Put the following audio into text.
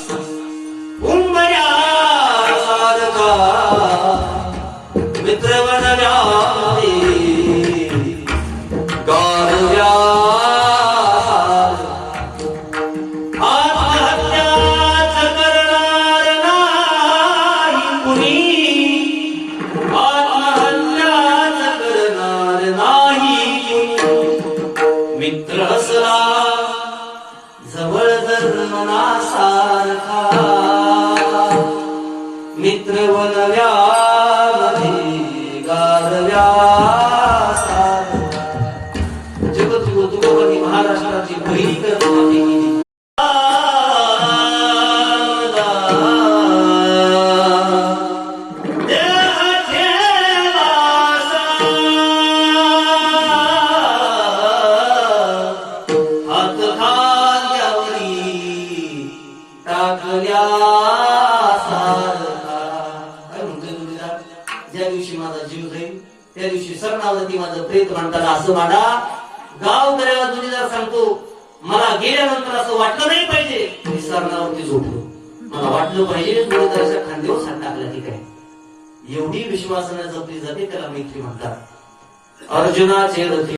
उंबऱ्या सारखा मित्र बनव्याने गारव्या आत्महत्याच करणार नाही कुणी, आत्महत्याच करणार नाही कुणी। मित्र असला जवळ धर्मनासारखा, मित्र बनव्यामध्ये गारव्या सारखा। जगद्गुरु तुकोबांनी महाराष्ट्राची पहिली कर्मवादी केली। ज्या दिवशी माझा जीव जाईल त्या दिवशी शरणावती माझं प्रेत म्हणताना असं म्हणा, गावकऱ्याला जोडीदार सांगतो, मला गेल्यानंतर असं वाटलं नाही पाहिजे मी शरणावरती झोपलो, मला वाटलं पाहिजे जोडीदाराच्या खांद्यावर हात टाकला की काय। एवढी विश्वासाने जपली जाते त्याला मैत्री म्हणतात। अर्जुनाचे रथी